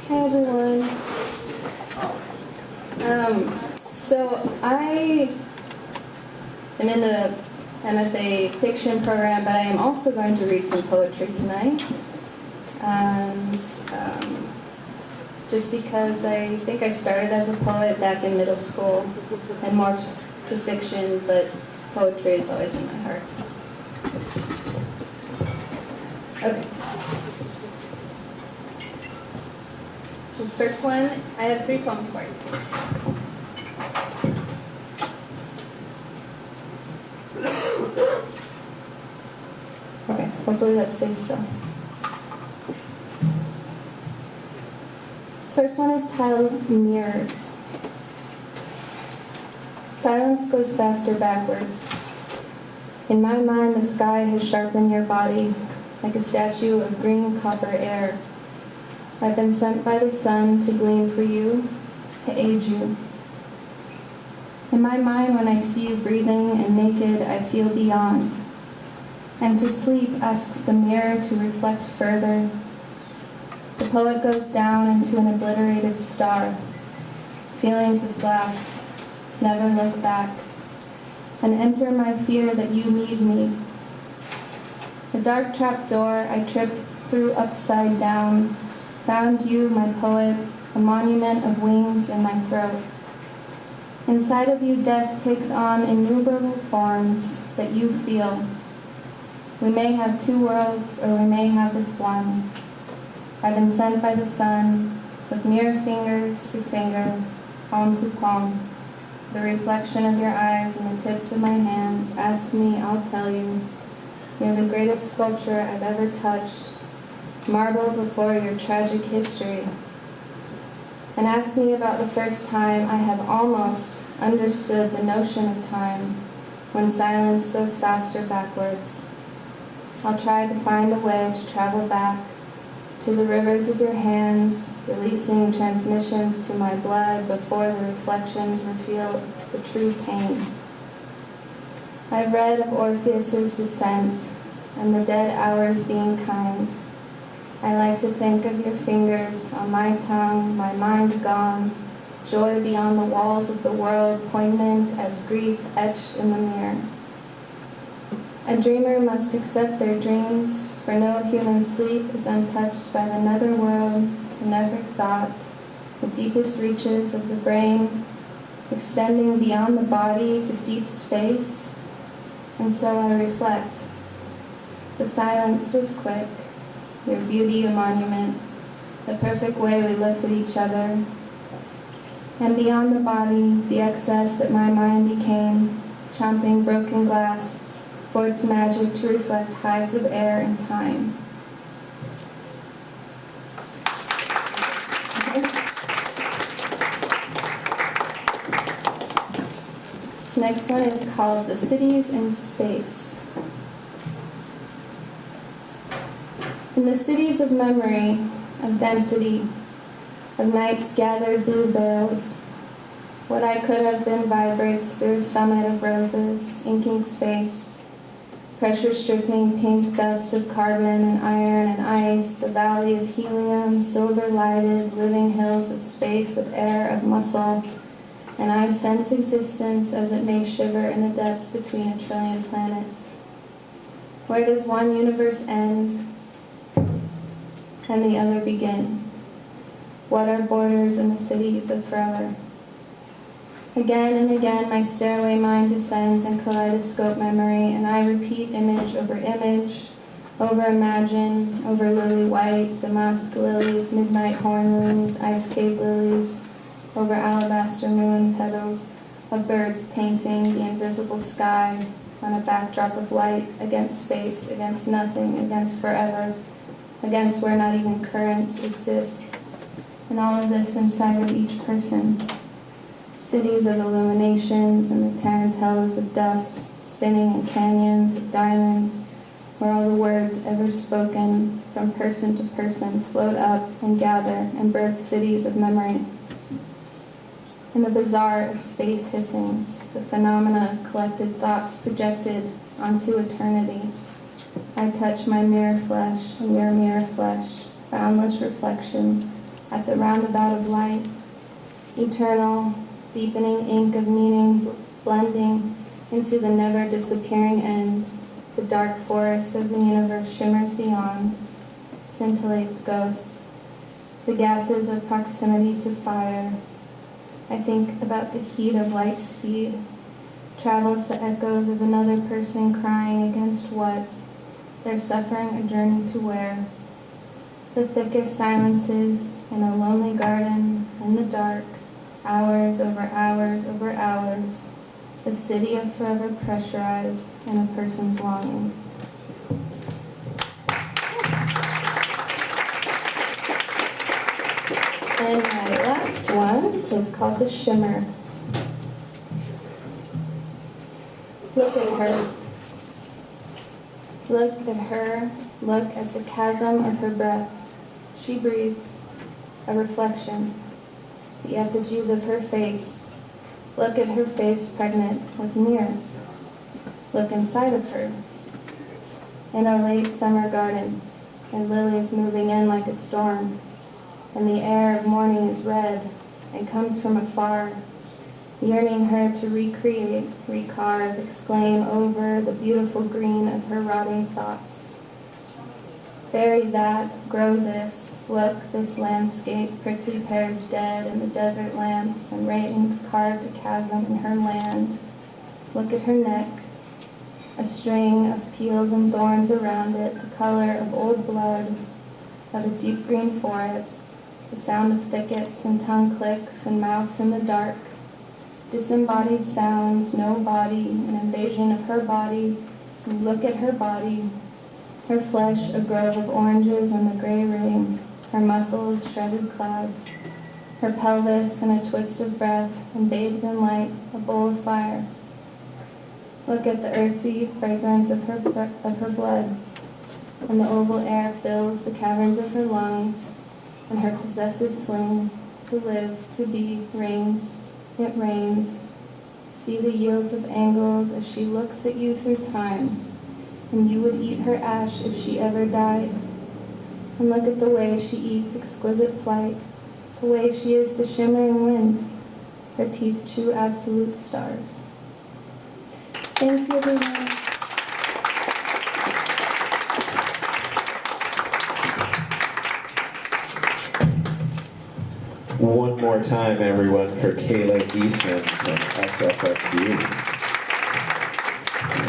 Hi everyone. So I am in the MFA fiction program, but I am also going to read some poetry tonight. And just because I think I started as a poet back in middle school and more to fiction, but poetry is always in my heart. Okay. This first one, I have 3 poems for you. Okay, hopefully that stays still. This first one is titled Mirrors. Silence goes faster backwards. In my mind, the sky has sharpened your body like a statue of green copper air. I've been sent by the sun to glean for you, to aid you. In my mind, when I see you breathing and naked, I feel beyond. And to sleep asks the mirror to reflect further. The poet goes down into an obliterated star. Feelings of glass, never look back. And enter my fear that you need me. The dark trap door I tripped through upside down. Found you, my poet, a monument of wings in my throat. Inside of you, death takes on innumerable forms that you feel. We may have 2 worlds, or we may have this one. I've been sent by the sun, with mere fingers to finger, palm to palm. The reflection of your eyes and the tips of my hands ask me, I'll tell you, you're the greatest sculpture I've ever touched. Marble before your tragic history, and ask me about the first time I have almost understood the notion of time, when silence goes faster backwards. I'll try to find a way to travel back to the rivers of your hands, releasing transmissions to my blood before the reflections reveal the true pain. I've read of Orpheus's descent and the dead hours being kind. I like to think of your fingers on my tongue, my mind gone, joy beyond the walls of the world, poignant as grief etched in the mirror. A dreamer must accept their dreams, for no human sleep is untouched by the netherworld, the never thought, the deepest reaches of the brain, extending beyond the body to deep space. And so I reflect. The silence was quick. Your beauty a monument, the perfect way we looked at each other. And beyond the body, the excess that my mind became, chomping broken glass for its magic to reflect hives of air and time. This next one is called The Cities in Space. In the cities of memory, of density, of night's gathered blue veils, what I could have been vibrates through a summit of roses, inking space, pressure-stripping pink dust of carbon and iron and ice, a valley of helium, silver-lighted, living hills of space with air of muscle, and I sense existence as it may shiver in the depths between 1 trillion planets. Where does one universe end and the other begin? What are borders in the cities of forever? Again and again, my stairway mind descends in kaleidoscope memory, and I repeat image, over imagine, over lily white, damask lilies, midnight horn lilies, ice cave lilies, over alabaster moon petals of birds painting the invisible sky on a backdrop of light, against space, against nothing, against forever, against where not even currents exist, and all of this inside of each person. Cities of illuminations and the tarantellas of dust, spinning in canyons of diamonds, where all the words ever spoken from person to person float up and gather and birth cities of memory. In the bazaar of space hissings, the phenomena of collected thoughts projected onto eternity, I touch my mirror flesh and your mirror flesh, boundless reflection, at the roundabout of life, eternal, deepening ink of meaning blending into the never disappearing end. The dark forest of the universe shimmers beyond, scintillates ghosts, the gases of proximity to fire. I think about the heat of light speed, travels the echoes of another person crying against what? Their suffering a journey to where? The thickest silences in a lonely garden, in the dark, hours over hours over hours, a city of forever pressurized in a person's longings. And my last one is called The Shimmer. Look at her. Look at her. Look at the chasm of her breath. She breathes, a reflection, the effigies of her face. Look at her face pregnant with mirrors. Look inside of her. In a late summer garden, and lilies moving in like a storm, and the air of morning is red and comes from afar, yearning her to recreate, recarve, exclaim over the beautiful green of her rotting thoughts. Bury that, grow this, look, this landscape, prickly pears dead, and the desert lamps, and rain carved a chasm in her land. Look at her neck, a string of peels and thorns around it, the color of old blood, of a deep green forest, the sound of thickets and tongue clicks and mouths in the dark, disembodied sounds, no body, an invasion of her body. And look at her body, her flesh a grove of oranges in the gray rain, her muscles shredded clouds, her pelvis in a twist of breath, and bathed in light, a bowl of fire. Look at the earthy fragrance of her blood, and the oval air fills the caverns of her lungs, and her possessive sling, to live, to be, rings, it rains. See the yields of angles as she looks at you through time, and you would eat her ash if she ever died. And look at the way she eats exquisite flight, the way she is the shimmering wind, her teeth chew absolute stars. Thank you, everyone. One more time, everyone, for Kayla Eastman from SFSU.